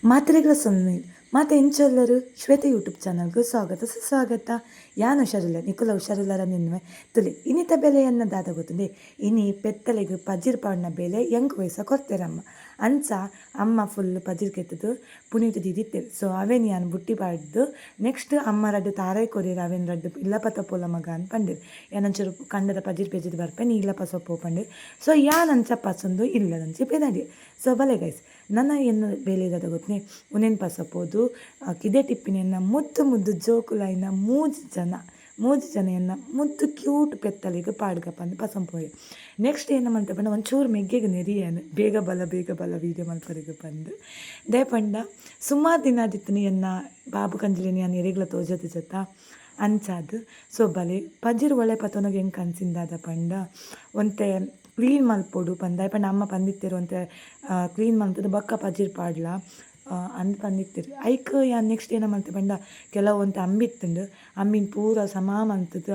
ಮಾತ್ರೆಗಳ ಸೊನ್ನೆ ಮಾತೆ ಎಂಚೆಲ್ಲರು ಶ್ವೇತ ಯೂಟ್ಯೂಬ್ ಚಾನಲ್ಗೂ ಸ್ವಾಗತ ಸುಸ್ವಾಗತ. ಯಾನು ಹುಷಾರಿಲ್ಲ ನಿಕುಲ ಹುಷಾರಿಲ್ಲಾರ ನಿನ್ವೆ ತುಲಿ ಇನ್ನಿತ ಬೆಲೆಯನ್ನು ದಾದ ಗೊತ್ತದೆ. ಇನಿ ಪೆತ್ತಲೆಗೆ ಪಜಿರ್ ಪಾಡಿನ ಬೆಲೆ ಎಂಕ್ ವಯಸ್ಸ ಕೊಡ್ತೇರಮ್ಮ ಅಂಚ ಅಮ್ಮ ಫುಲ್ ಪಜಿರ್ ಕೆತ್ತದು ಪುನೀಟ್ ದಿದಿತ್ತೇರು. ಸೊ ಅವೇನು ಯಾನು ಬುಟ್ಟಿ ಪಾಡ್ದು ನೆಕ್ಸ್ಟ್ ಅಮ್ಮ ರಡ್ಡು ತಾರಾಯಿ ಕೊರಿಯರು ಅವೇನು ರಡ್ಡು ಇಲ್ಲಪತ್ತ ಪೋಲ ಮಗ ಅಂತ ಪಂಡಿರು. ಏನಂಚೂರು ಕಂಡದ ಪಜಿರ್ ಪೆಜಿದ್ ಬರ್ಪೆ ನೀ ಇಲ್ಲಪ್ಪ ಸೊಪ್ಪು ಪಂಡಿರು. ಸೊ ಯಾನಂಚ ಪಸಂದು ಇಲ್ಲದಂಚೆ ಪೆನಡಿ. ಸೊ ಬಲೆ ಗೈಸ್ ನನ್ನ ಏನು ಬೇಲೆದ ಗೊತ್ತೇ ಉನೇನು ಪಸಪೋದು ಕಿದೆ ಟಿಪ್ಪಿನ ಮುದ್ದು ಮುದ್ದು ಜೋಕುಲೈನ ಮೂಜು ಜನ ಎನ್ನ ಮುದ್ದು ಕ್ಯೂಟ್ ಪೆತ್ತಲಿಗೆ ಪಾಡ್ಗಪ್ಪ ಅಂತ ಪಸಂಪೋಯೆ. ನೆಕ್ಸ್ಟ್ ಏನು ಮಂತ ಪಂಡ ಒಂಚೂರು ಮೆಗ್ಗೆಗೆ ನೆರಿಯೇನು ಬೇಗ ಬಲ ವೀಡಿಯೋ ಮಲ್ಪರಿಗೆ ಬಂದು ಪಂಡ ಸುಮಾರು ದಿನ ಆದಿತ್ತು ಎನ್ನ ಬಾಬು ಕಂಜಲಿನ ನಾನು ಎರೆಗ್ಲ ತೋಜದು ಜೊತ ಅಂಚಾದು. ಸೊ ಬಲೆ ಪಜಿರು ಒಳ್ಳೆ ಪತೊನಗೆ ಹೆಂಗೆ ಕನ್ಸಿಂದಾದ ಪಂಡ ಒಂತೆ ಕ್ಲೀನ್ ಮಲ್ಪೊಡು ಪಂದ ಪಂಡ ಅಮ್ಮ ಪಂದಿತ್ತೇರು ಅಂತೆ ಕ್ಲೀನ್ ಮಲ್ತದ್ದು ಬಕ್ಕ ಪಜಿರ್ ಪಾಡ್ಲ ಅಂದ್ ಪಂದಿತ್ತೇರು. ಐಕ್ ಯಾನ್ ನೆಕ್ಸ್ಟ್ ಏನ ಮಲ್ತೆ ಪಂಡ ಕೆಲವೊಂದು ಅಂಬಿತ್ತುಂಡು ಅಂಬಿನ ಪೂರ ಸಮಾ ಮಲ್ತದ್ದು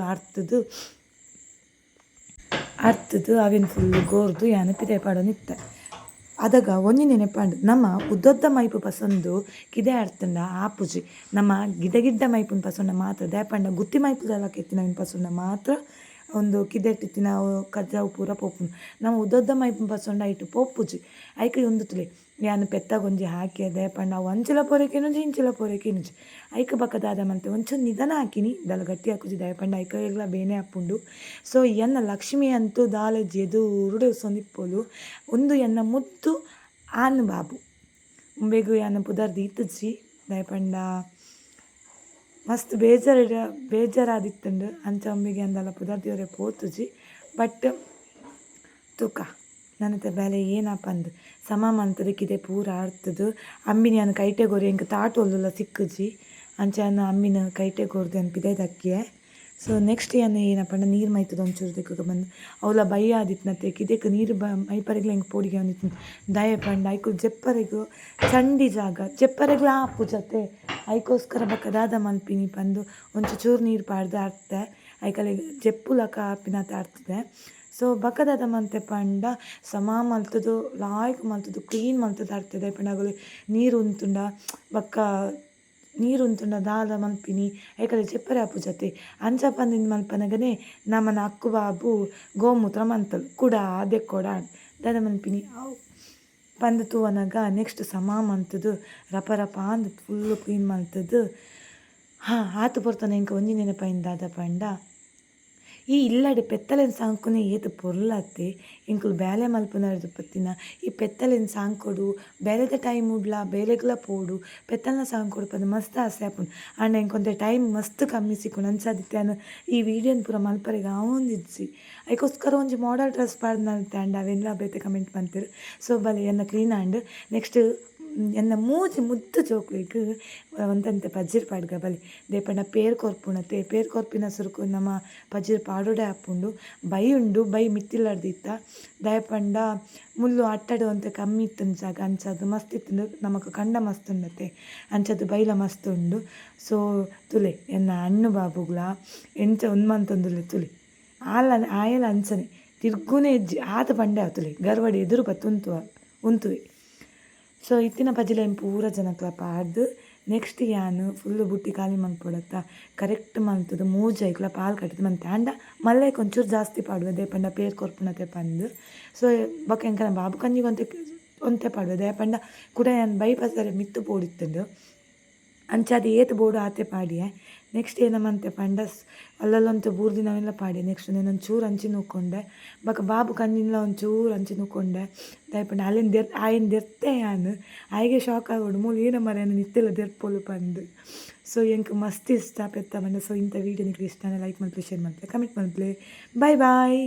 ಅರ್ತದ್ದು ಅವೇನು ಫುಲ್ಲು ಗೋರ್ದು ಯಾನು ಪಿದೆ ಪಾಡೋನಿತ್ತೆ. ಅದಾಗ ಒಂಜಿ ನೆನಪಂಡು ನಮ್ಮ ಉದ್ದೊದ್ದ ಮೈಪು ಪಸಂದು ಕಿದೆ ಅರ್ತಂಡ ಆಪುಜಿ ನಮ್ಮ ಗಿಡ್ಡ ಮೈಪುನ ಪಸಂಡ ಮಾತ್ರ ದಯಪಂಡ ಗುತ್ತಿ ಮೈಪುದೆಲ್ಲ ಕೆತ್ತಿನ ಪಸಂಡ ಮಾತ್ರ ಒಂದು ಕಿದೆಟ್ಟಿತ್ತಿನ ಕಜ್ಜಾವು ಪೂರ ಪೋಪುನು. ನಮ್ಮ ಉದ್ದೊದ್ದ ಮೈಪುನ ಪಸಂಡ ಐಟು ಪೋಪುಜಿ ಐಕೆ ಒಂದು ತುಲೆ ಯಾನು ಪೆತ್ತಗೊಂಜಿ ಹಾಕಿ ದಯಪಂಡ ಅವು ಅಂಚಿಲ ಪೊರೆಕಿನುಜಿ ಇಂಚಿಲ ಪೊರೆಕಿನುಜಿ ಐಕೆ ಬಕ್ಕದಾದ ಮಂತೆ ಒಂಚೂರು ನಿಧಾನ ಹಾಕಿನಿ ದಲ ಗಟ್ಟಿ ಹಾಕುಜಿ ದಯಪಂಡ ಐಕೆ ಎಲ್ಲ ಬೇನೆ ಹಾಪುಂಡು. ಸೊ ಎನ್ನ ಲಕ್ಷ್ಮಿ ಅಂತೂ ದಾಲೆಜಿ ಎದುರುಡೆ ಸೊಂದಿಪ್ಪೋಲು ಒಂದು ಎನ್ನ ಮುದ್ದು ಆನ್ ಬಾಬು ಬೇಗು ಯಾನು ಪುದರ್ದು ಇತ್ತುಜಿ ದಯಪಂಡ ಮಸ್ತ್ ಬೇಜಾರಾದಿತ್ತುಂಡು ಅಂಚ ಒಮ್ಮೆಗೆ ಅಂದಲ್ಲ ಪುದರ್ದಿಯವರೇ ಪೋತುಜಿ. ಬಟ್ ತೂಕ ನನ್ನತ್ತೆ ಬೇಲೆ ಏನಪ್ಪ ಅಂದು ಸಮ ಮಂತದಕ್ಕಿದೆ ಪೂರ ಆಡ್ತದು ಅಮ್ಮಿನ ನಾನು ಕೈಟೆ ಗೋರಿ ಹೆಂಗೆ ತಾಟು ಒಲ್ಲುಲ್ಲ ಸಿಕ್ಕುಜಿ ಅಂಚ ಅಮ್ಮಿನ ಕೈಟೆ ಗೋರ್ದು ಅನ್ಪಿದೆ ದಕ್ಕಿಯೇ. ಸೊ ನೆಕ್ಸ್ಟ್ ಏನಪ್ಪ ಅಂಡ ನೀರು ಮೈತದ ಒಂಚೂರು ತೆಕ್ಕ ಬಂದು ಅವಳ ಬಯ್ಯ ಆದಿತ್ನತ್ತೆ ಕಿದಕ್ಕೆ ನೀರು ಮೈಪರೆಗ್ಲ ಹೆಂಗೆ ಪೋಡಿಗೆ ಅವನಿತ್ತು ದಯ ಪಂಡ ಐಕು ಜೆಪ್ಪರೆಗೂ ಚಂಡಿ ಜಾಗ ಜೆಪ್ಪರೆಗ್ಲ ಆಪು ಜತೆ ಐಕೋಸ್ಕರ ಬಕ್ಕದಾದ ಮಲ್ಪಿನಿ ಪಂದು ಒಂಚೂರು ನೀರು ಪಾಡ್ದು ಆಡ್ತೆ ಐಕಲೆ ಜೆಪ್ಪುಲಕ ಆಪಿನತ್ತೆ ಆಡ್ತದೆ. ಸೊ ಬಕ್ಕದಾದ ಮಂತೆ ಪಂಡ ಸಮ ಮಲ್ತದು ಲಾಯ್ಕ್ ಮಲ್ತದು ಕ್ಲೀನ್ ಮಲ್ತದು ಆಡ್ತದೆ ಪಂಡ ಆಗಲು ನೀರು ಉಂತುಂಡ ಬಕ್ಕ ನೀರು ಉಂತುಂಡ ದಾದ ಮಲ್ಪಿನಿ ಐಕಲೆ ಜೆಪ್ಪರೆ ಆಪು ಜತೆ ಅಂಚ ಪಂದಿನ ಮಲ್ಪನಗನೆ ನಮ್ಮನ ಅಕ್ಕು ಬಾಬು ಗೋಮೂತ್ರ ಮಂತಲು ಕೂಡ ಅದೇ ಕೂಡ ದಾದ ಮಲ್ಪಿನಿ ಅವು ಪಂದು ತೂವನಾಗ ನೆಕ್ಸ್ಟ್ ಸಮ ಮಂತದು ರಪ ಅಂದು ಫುಲ್ಲು ಕ್ಲೀನ್ ಮಲ್ತದು ಆತು ಪೊರ್ತನ ಇಂಕ ಒಂಜಿ ನೆನಪೈಂದಾದ ಪಂಡ ಈ ಇಲ್ಲಡೆ ಪೆತ್ತಲೆನ ಸಾಂಕುನೆ ಏತು ಪೊರ್ಲತ್ತೆ ಇಂಕುಲು ಬೇಲೆ ಮಲ್ಪುನರ್ದು ಪತ್ತಿನ ಈ ಪೆತ್ತಲೆನ ಸಾಂಕೊಡು ಬೇರೆದ ಟೈಮ್ ಉಡ್ಲ ಬೇಲೆಗ್ಲ ಪೋಡು ಪೆತ್ತಲ್ನ ಸಾಂಕೊಡು ಪದ ಮಸ್ತ್ ಆಸೆ ಆಪುಂಡು ಆಂಡ ಇಂಕೊಂತೆ ಟೈಮ್ ಮಸ್ತ್ ಕಮ್ಮಿ ಸಿಕ್ಕುಂಡು ಅಂಚಾದಿತ್ತಾನು ಈ ವಿಡಿಯೋನ ಪೂರ ಮಲ್ಪರೆಗೆ ಆವೊಂದಿಜ್ಜಿ ಐಕೋಸ್ಕರ ಒಂಜಿ ಮಾಡಲ್ ಡ್ರೆಸ್ ಪಾಡ್ನಂತೆ ಆಂಡ ಅವೆಲ್ಲ ಬೇತೆ ಕಮೆಂಟ್ ಮಾಡ್ತೀರು. ಸೊ ಬಲೆ ಎನ್ನ ಕ್ಲೀನ್ ಆಂಡ್ ನೆಕ್ಸ್ಟ್ ಎನ್ನ ಮೂಜಿ ಮುದ್ದು ಜೋಕ್ಲಿಗೆ ಒಂದಂತೆ ಪಜ್ಜಿರ್ ಪಾಡ್ಗ ಬಲಿ ದೇಪಂಡ ಪೇರ್ ಕೊರ್ಪಿನ ಸುರುಕು ನಮ್ಮ ಪಜ್ಜಿರ್ ಪಾಡೋಡೆ ಹಾಪುಂಡು ಬೈ ಉಂಡು ಬೈ ಮಿತ್ತಿಲ್ಲಾರ್ದಿತ್ತ ದಯಪಂಡ ಮುಳ್ಳು ಅಟ್ಟಡು ಅಂತ ಕಮ್ಮಿ ಇತ್ತು ಜಾಗ ಅಂಚದು ಮಸ್ತ್ ಇತ್ತು ನಮಕ್ ಕಂಡ ಮಸ್ತ್ ಉಂಡತೆ ಅಂಚದು ಬೈಲ ಮಸ್ತ್ ಉಂಡು. ಸೊ ತುಲೆ ಎನ್ನ ಹಣ್ಣು ಬಾಬುಗ್ಲ ಎಂಚ ಉನ್ಮಂತೊಂದುಲೆ ತುಲೆ ಆಯಲ ಅಂಚನೆ ತಿರ್ಗುನೆ ಹೆಜ್ಜಿ ಆತ ಪಂಡೆ ತುಲೆ ಗರ್ವಡಿ ಎದುರು ಉಂತುವೆ. ಸೊ ಇತ್ತಿನ ಪಜಿಲ ಏನು ಪೂರ ಜನಕ್ಲ ಪಾಡ್ದು ನೆಕ್ಸ್ಟ್ ಯಾನು ಫುಲ್ಲು ಬುಟ್ಟಿ ಖಾಲಿ ಮಲ್ಪೊಡತ್ತ ಕರೆಕ್ಟ್ ಮಲ್ತದು ಮೂಜ ಐಕ್ಲ ಪಾಲು ಕಟ್ಟಿದ್ದು ಮಂತೆ ಆಂಡ ಮಲ್ಲೆ ಒಂಚೂರು ಜಾಸ್ತಿ ಪಾಡುವೆ ದೇಪಂಡ ಪೇರ್ ಕೊರ್ಪುಣತೆ ಪಂದು. ಸೊ ಬೊಕ್ಕ ಎಂಕನ ಬಾಬು ಕಂಜಿಗೆ ಒಂತೆ ಪಾಡುವೆ ದೇಪಂಡ ಕೂಡ ನಾನು ಬೈಪಾಸರೆ ಮಿತ್ತು ಪೋಡಿತ್ತಂಡು ಅಂಚಾದ ಏತು ಬೋರ್ಡು ಆತೆ ಪಾಡಿಯೆ. ನೆಕ್ಸ್ಟ್ ಏನಮ್ಮಂತೆ ಪಂಡ ಅಲ್ಲಲ್ಲೊಂದು ಬೂರ್ದಿ ನಾವೆಲ್ಲ ಪಾಡಿ ನೆಕ್ಸ್ಟ್ నేను ಒಂಚೂರು ಅಂಚಿ ನೂಕೊಂಡೆ ಬಕ ಬಾಬು ಕಂಜಿನ್ಲ ಒಂಚೂರು ಅಂಚಿ ನೂಕೊಂಡೆ ದಯಪಂಡ ಆಯನ ದೆರ್ತೆ ಯಾನು ಆಯ್ಗೆ ಶಾಕ್ ಆಗೋಡು ಮೂಲು ಏನ ಮರ ನಿತ್ತೆಲ್ಲ ದೆರ್ಪೋಲು ಪಂದು. ಸೊ ಎಂಕ್ ಮಸ್ತ್ ಇಷ್ಟ ಪೆತ್ತ ಬಂದ. ಸೊ ಇಂಥ ವೀಡಿಯೋ ನಿಮಗೆ ಇಷ್ಟ ಲೈಕ್ ಮಾಡ್ಲಿ ಶೇರ್ ಮಾಡ್ಲಿ ಕಮೆಂಟ್ ಮಾಡ್ಲಿ. ಬಾಯ್.